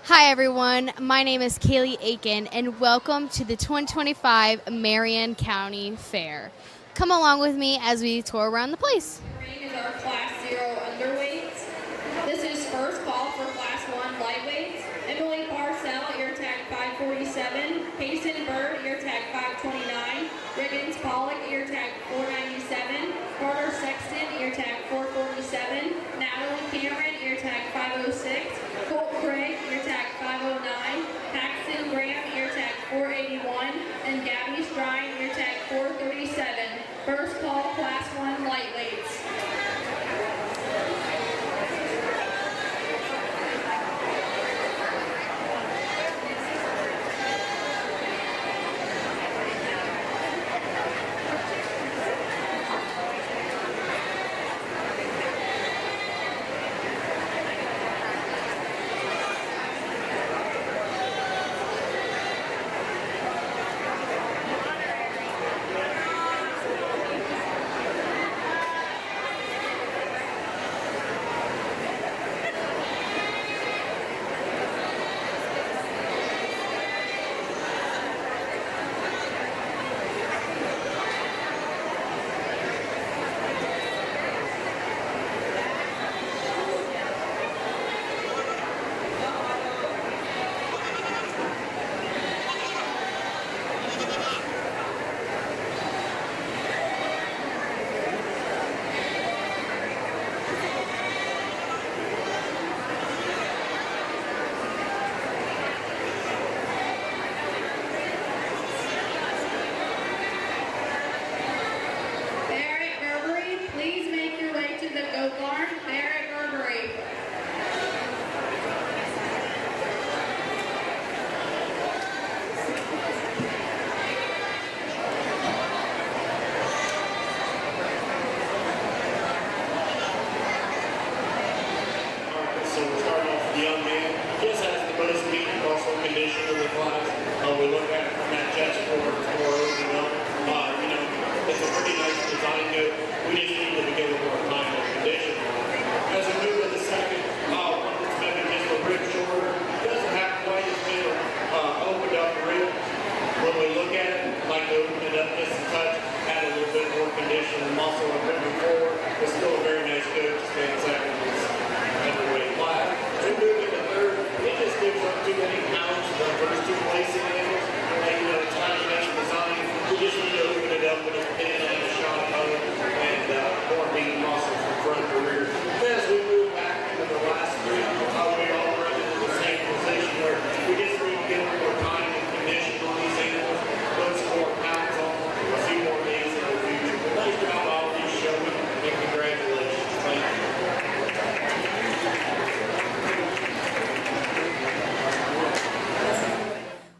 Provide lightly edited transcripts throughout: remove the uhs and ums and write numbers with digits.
Hi, everyone. My name is Kaylee Aiken, and welcome to the 2025 Marion County Fair. Come along with me as we tour around the place. Ring is our Class 0 underweights. This is first call for Class 1 lightweights. Emily Parcell, ear tag 547. Payson Bird, ear tag 529. Riggins Pollock, ear tag 497. Carter Sexton, ear tag 447. Natalie Cameron, ear tag 506. Colt Craig, ear tag 509. Paxton Graham, ear tag 481. And Gabby Strine, ear tag 437. First call, Class 1 lightweights. Barrett Burberry, please make your way to the goat barn. Barrett Burberry. So we're starting off with the young man. Just has the most meat and muscle condition of the class. We look at it from that chest forward, opening up. It's a pretty nice design note. We just need to get a little more time and condition. As we move to the second, one that's maybe just a rib shorter. Doesn't have quite as big opened up rib. When we look at it, like to open it up just a touch, add a little bit more condition and muscle and moving forward. It's still a very nice good to stand second. Underweight class. We move into third. It just gives up too many pounds for the first two placing handles. And it's kind of nice design. We just need to open it up with a pin and a shot of color and more meat muscle from front to rear. As we move back into the last three, we all run into the same position where we just need to get a little more time and condition on these animals. Put some more pounds on them, a few more days in the future. But nice job all these showing, and congratulations. Thank you.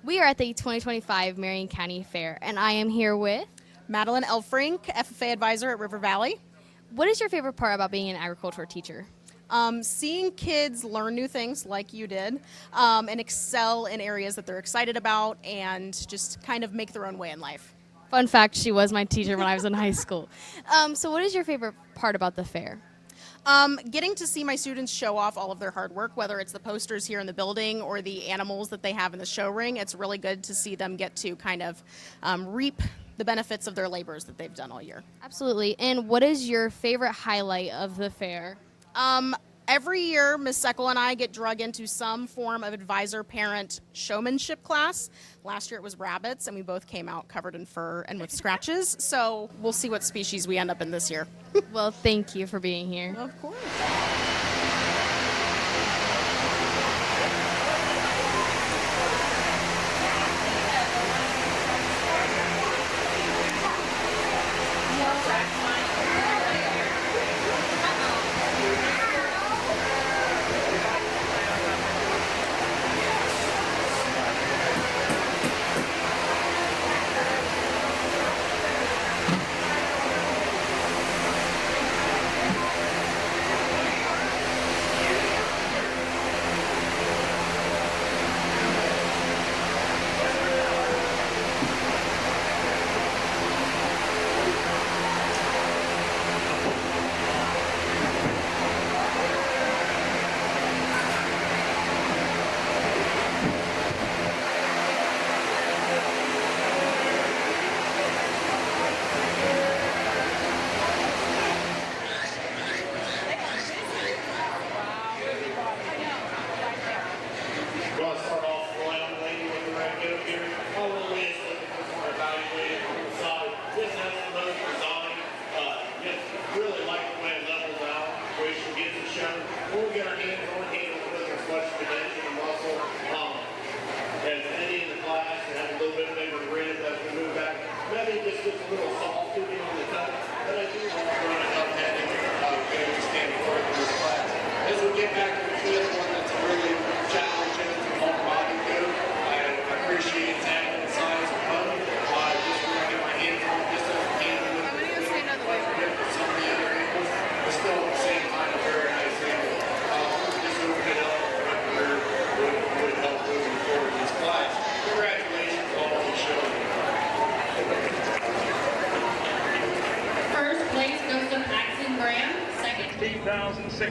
We are at the 2025 Marion County Fair, and I am here with. Madeline Elfrink, FFA advisor at River Valley. What is your favorite part about being an agricultural teacher? Seeing kids learn new things like you did and excel in areas that they're excited about and just kind of make their own way in life. Fun fact, she was my teacher when I was in high school. So what is your favorite part about the fair? Getting to see my students show off all of their hard work, whether it's the posters here in the building or the animals that they have in the show ring, it's really good to see them get to kind of reap the benefits of their labors that they've done all year. Absolutely. And what is your favorite highlight of the fair? Every year, Ms. Seckel and I get drug into some form of advisor-parent showmanship class. Last year it was rabbits, and we both came out covered in fur and with scratches. So we'll see what species we end up in this year. Well, thank you for being here. Of course.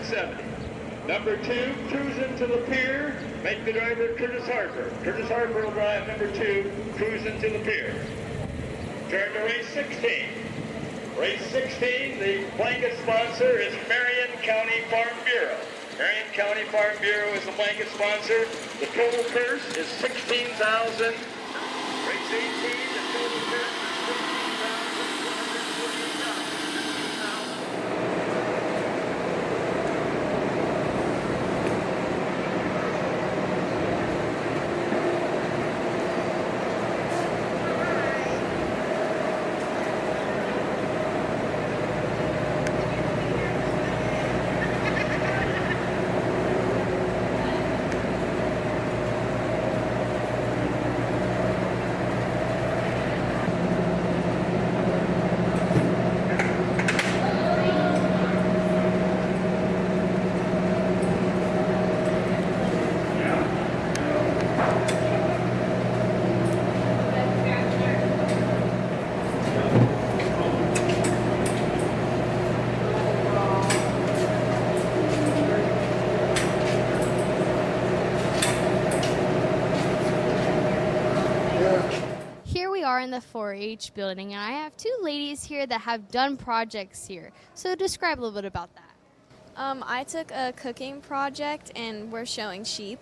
670. Number 2, cruising to the pier, make the driver Curtis Harper. Curtis Harper will drive number 2, cruising to the pier. Turn to race 16. Race 16, the blanket sponsor is Marion County Farm Bureau. Marion County Farm Bureau is the blanket sponsor. The total purse is $16,000. Race 18, the total purse is Here we are in the 4-H building, and I have two ladies here that have done projects here. So describe a little bit about that. I took a cooking project and we're showing sheep.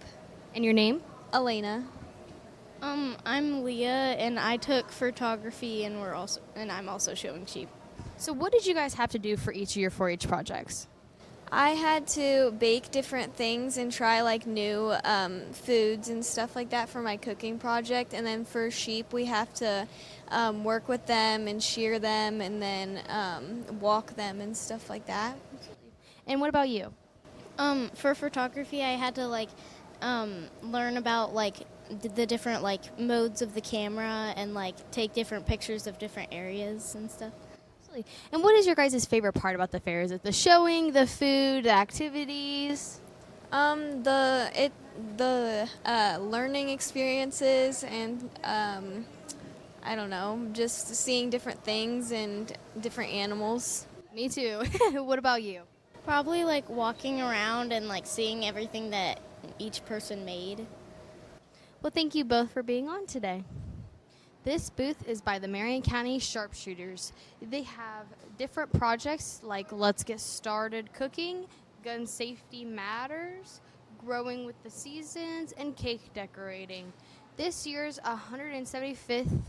And your name? Elena. I'm Leah, and I took photography, and I'm also showing sheep. So what did you guys have to do for each of your 4-H projects? I had to bake different things and try like new foods and stuff like that for my cooking project. And then for sheep, we have to work with them and shear them and then walk them and stuff like that. And what about you? For photography, I had to learn about the different modes of the camera and take different pictures of different areas and stuff. And what is your guys' favorite part about the fair? Is it the showing, the food, the activities? The learning experiences and I don't know, just seeing different things and different animals. Me too. What about you? Probably walking around and seeing everything that each person made. Well, thank you both for being on today. This booth is by the Marion County Sharpshooters. They have different projects like Let's Get Started Cooking, Gun Safety Matters, Growing with the Seasons, and Cake Decorating. This year's 175th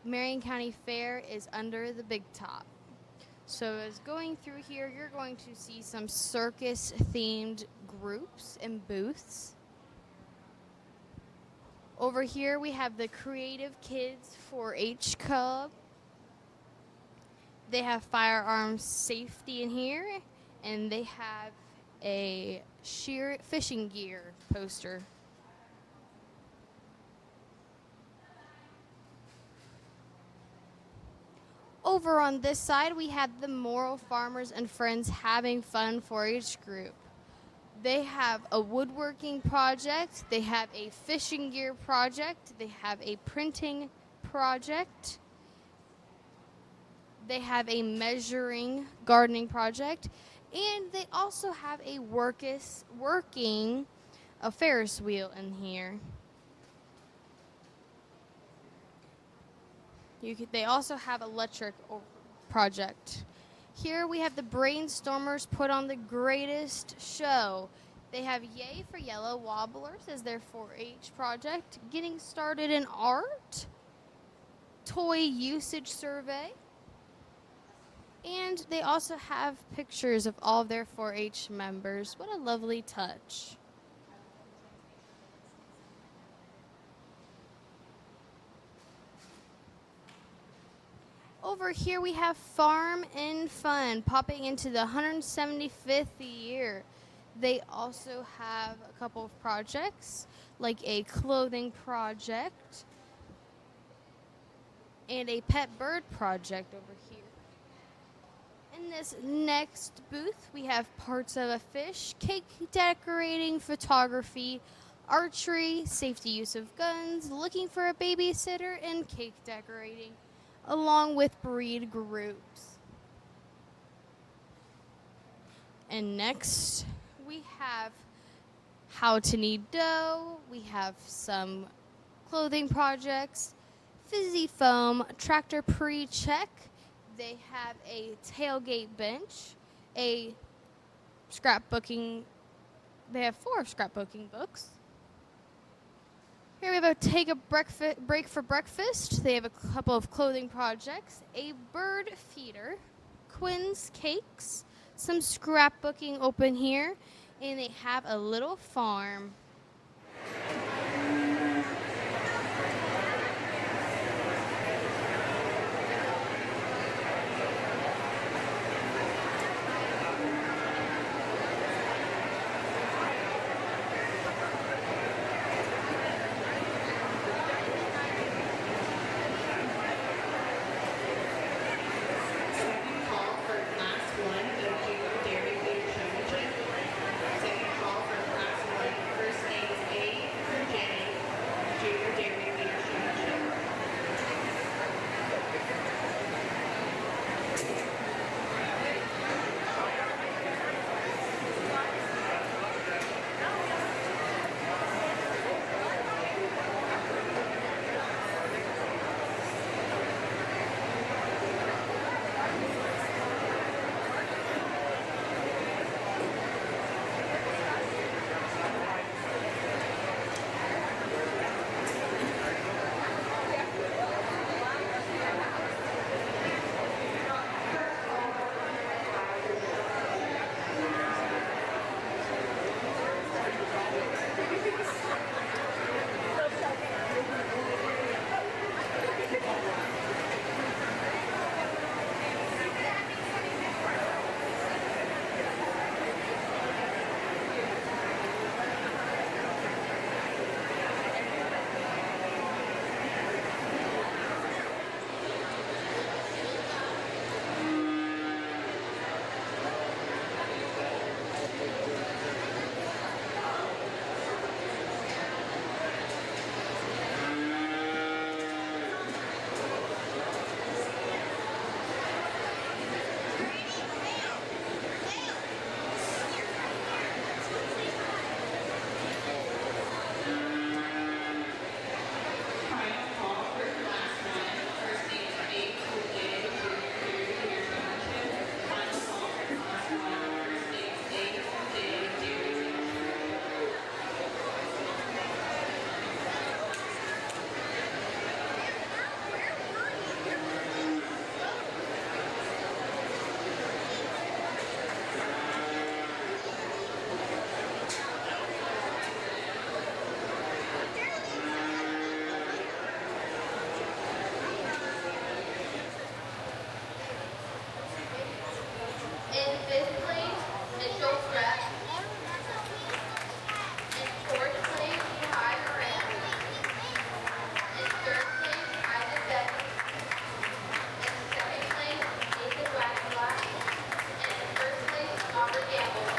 Marion County Fair is under the big top. So as going through here, you're going to see some circus-themed groups and booths. Over here we have the Creative Kids 4-H Club. They have firearms safety in here, and they have a sheer fishing gear poster. Over on this side we have the Moral Farmers and Friends Having Fun 4-H group. They have a woodworking project, they have a fishing gear project, they have a printing project, they have a measuring gardening project, and they also have a working a Ferris wheel in here. They also have electric project. Here we have the Brainstormers put on the greatest show. They have Yay for Yellow Wobblers as their 4-H project, Getting Started in Art, Toy Usage Survey, and they also have pictures of all of their 4-H members. What a lovely touch. Over here we have Farm and Fun popping into the 175th year. They also have a couple of projects like a clothing project and a pet bird project over here. In this next booth we have parts of a fish, cake decorating, photography, archery, safety use of guns, looking for a babysitter, and cake decorating, along with breed groups. And next, we have how to knead dough. We have some clothing projects, fizzy foam, tractor pre-check. They have a tailgate bench, a scrapbooking. They have 4 scrapbooking books. Here we have a take a break for breakfast. They have a couple of clothing projects, a bird feeder, Quinn's cakes, some scrapbooking open here, and they have a little farm. Second call for Class 1 of Junior Dairy Food Showmanship. Second call for Class 1, first names A through J, Junior Dairy Food Showmanship. Final call for Class 1, first names A through J, Junior Dairy Food Showmanship. Final call for Class 1, first names A through J, Dairy Food Showmanship. In 5th place, Mitchell Brett. In 4th place, Kai Moran. In 3rd place, Isaac Becky. In 2nd place, Nathan Wagenblatt. And in 1st place, Robert Gamble.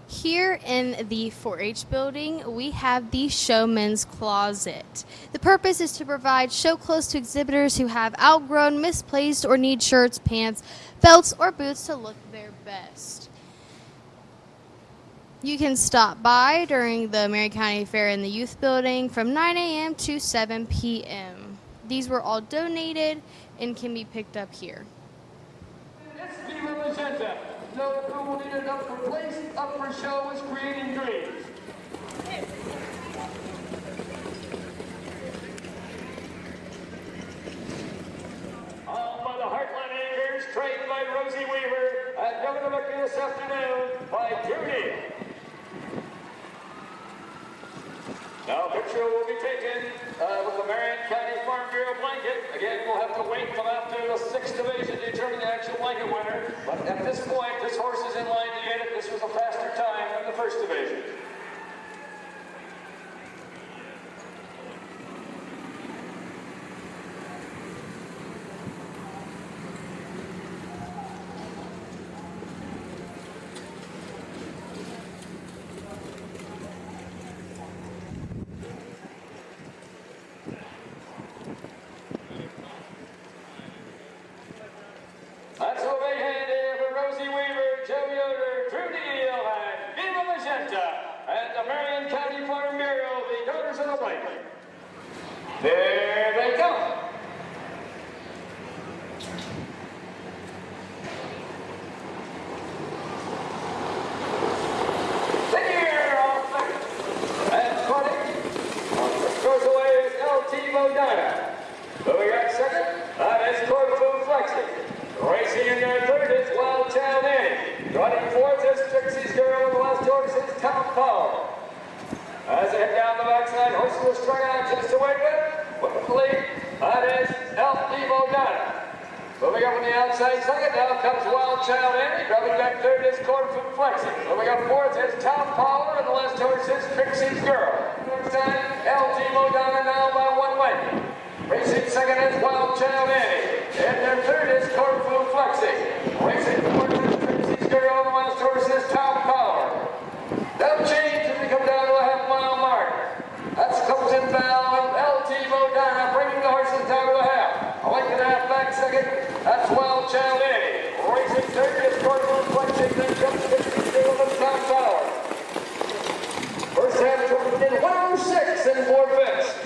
Here in the 4-H building, we have the Showman's Closet. The purpose is to provide show clothes to exhibitors who have outgrown, misplaced, or need shirts, pants, belts, or boots to look their best. You can stop by during the Marion County Fair in the Youth Building from 9 a.m. to 7 p.m. These were all donated and can be picked up here. This magenta. No approval needed. Up for place, up for show is creating dreams. On by the Heartland Anchors, trained by Rosie Weaver, and Governor McGee this afternoon by Judy. Now, picture will be taken with the Marion County Farm Bureau blanket. Again, we'll have to wait until after the 6th division to determine the actual blanket winner. But at this point, this horse is in line to get it. This was a faster time than the 1st division. That's a big hand here for Rosie Weaver, Joe Yoder, Drew Neal, and Viva Magenta, and the Marion County Farm Bureau, the daughters of the blanket. There they come. There off second. And Connie goes away with LT Modana. Who we got second? That is Corfu Flexi. Racing in their third is Wild Child Annie. Running fourth is Trixie's Girl, and the last horse is Tom Power. As they head down the backside, horses are strung out just to wait with the lead. That is LT Modana. Moving up on the outside second, now comes Wild Child Annie. Dropping back third is Corfu Flexi. Moving up fourth is Tom Power, and the last horse is Trixie's Girl. Next time, LT Modana now by 1 length. Racing second is Wild Child Annie. And their third is Corfu Flexi. Racing fourth is Trixie's Girl, and the last horse is Tom Power. They'll change as we come down to the half-mile mark. That's Clemson Bell and LT Modana bringing the horses down to the half. A length and a half back second, that's Wild Child Annie. Racing third is Corfu Flexi, then comes Trixie's Girl and Tom Power. First half coming in 106 and 4/5.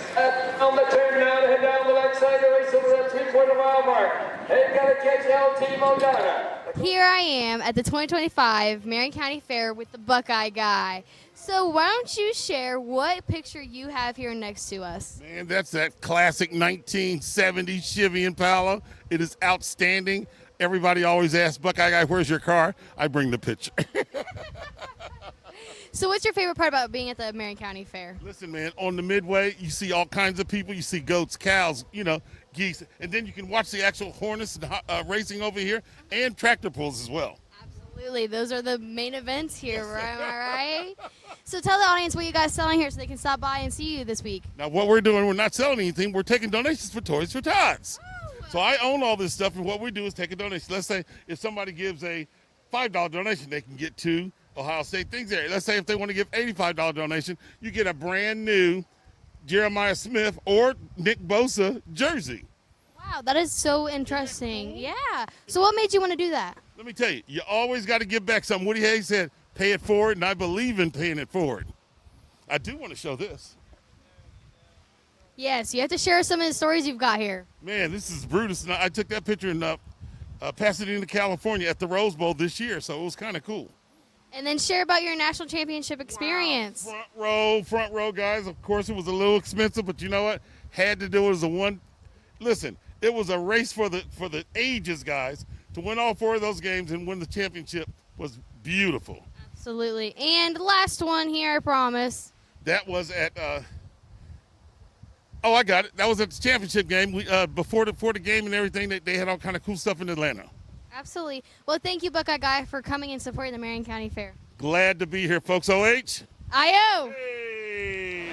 On the turn now to head down the backside, the race over that 3-quarter-mile mark. They've got to catch LT Modana. Here I am at the 2025 Marion County Fair with the Buckeye Guy. So why don't you share what picture you have here next to us? Man, that's that classic 1970 Chevy Impala. It is outstanding. Everybody always asks, Buckeye Guy, where's your car? I bring the picture. So what's your favorite part about being at the Marion County Fair? Listen, man, on the midway, you see all kinds of people. You see goats, cows, geese. And then you can watch the actual harness racing over here and tractor pulls as well. Absolutely. Those are the main events here, right? Am I right? So tell the audience what you guys selling here so they can stop by and see you this week. Now, what we're doing, we're not selling anything. We're taking donations for Toys for Tots. So I own all this stuff, and what we do is take a donation. Let's say if somebody gives a $5 donation, they can get 2 Ohio State things there. Let's say if they want to give $85 donation, you get a brand new Jeremiah Smith or Nick Bosa jersey. Wow, that is so interesting. Yeah. So what made you want to do that? Let me tell you, you always got to give back something. Woody Hayes said, pay it forward, and I believe in paying it forward. I do want to show this. Yes, you have to share some of the stories you've got here. Man, this is Brutus. And I took that picture in Pasadena, California at the Rose Bowl this year, so it was kind of cool. And then share about your national championship experience. Wow. Front row, guys. Of course, it was a little expensive, but you know what? Had to do it as a one. Listen, it was a race for the ages, guys. To win all 4 of those games and win the championship was beautiful. Absolutely. And last one here, I promise. That was at I got it. That was at the championship game. We before the game and everything. They had all kind of cool stuff in Atlanta. Absolutely. Well, thank you, Buckeye Guy, for coming and supporting the Marion County Fair. Glad to be here, folks. OH. I-O. Hey.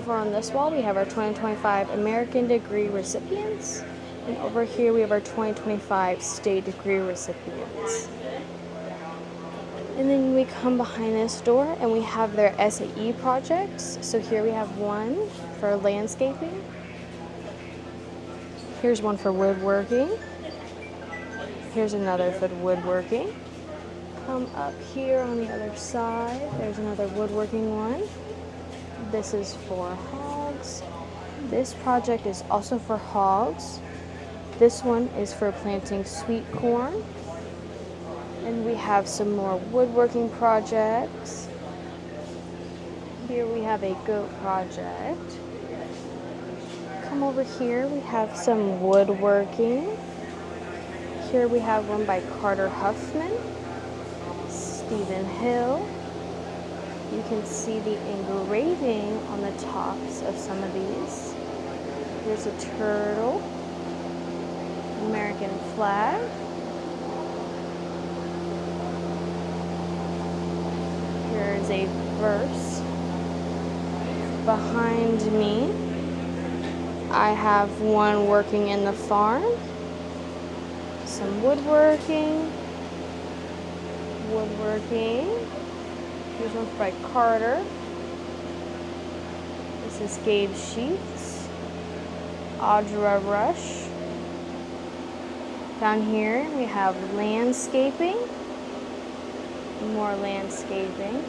Over on this wall, we have our 2025 American degree recipients. And over here, we have our 2025 state degree recipients. And then we come behind this door and we have their SAE projects. So here we have one for landscaping. Here's one for woodworking. Here's another for woodworking. Come up here on the other side. There's another woodworking one. This is for hogs. This project is also for hogs. This one is for planting sweet corn. And we have some more woodworking projects. Here we have a goat project. Come over here, we have some woodworking. Here we have one by Carter Huffman, Stephen Hill. You can see the engraving on the tops of some of these. Here's a turtle, American flag. Here's a verse. Behind me, I have one working in the farm. Some woodworking. Here's one by Carter. This is Gabe Sheets. Audra Rush. Down here we have landscaping. More landscaping.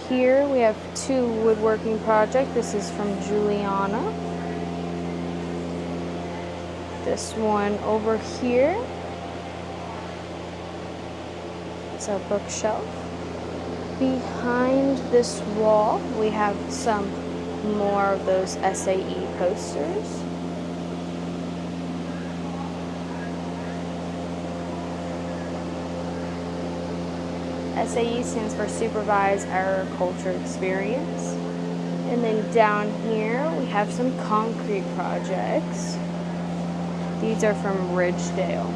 Here we have two woodworking projects. This is from Juliana. This one over here. It's a bookshelf. Behind this wall, we have some more of those SAE posters. SAE stands for Supervised Agriculture Experience. And then down here, we have some concrete projects. These are from Ridgedale.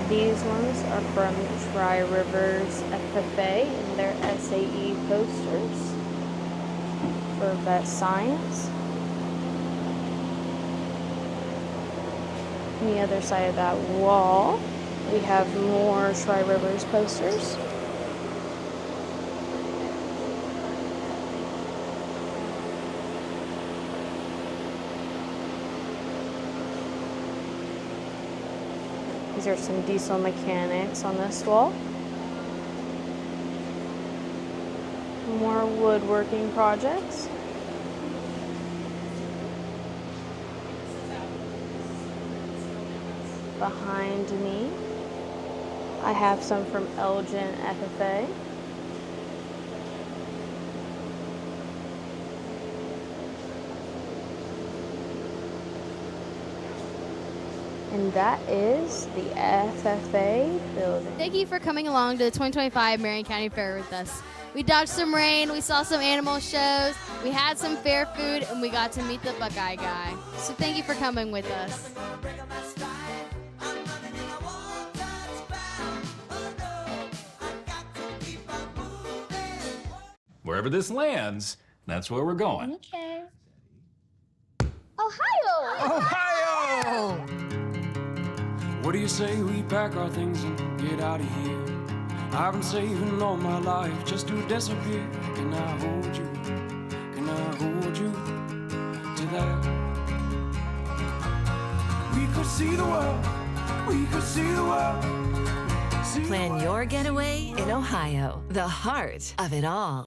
These ones are from Dry Rivers FFA and their SAE posters for vet science. On the other side of that wall, we have more Dry Rivers posters. These are some diesel mechanics on this wall. More woodworking projects. Behind me, I have some from Elgin FFA. And that is the FFA building. Thank you for coming along to the 2025 Marion County Fair with us. We dodged some rain, we saw some animal shows, we had some fair food, and we got to meet the Buckeye guy. So thank you for coming with us. Wherever this lands, that's where we're going. Okay. Ohio! Ohio! What do you say we pack our things and get out of here? I've been saving all my life just to disappear. Can I hold you? Can I hold you to that? We could see the world. We could see the world. Plan your getaway in Ohio, the heart of it all.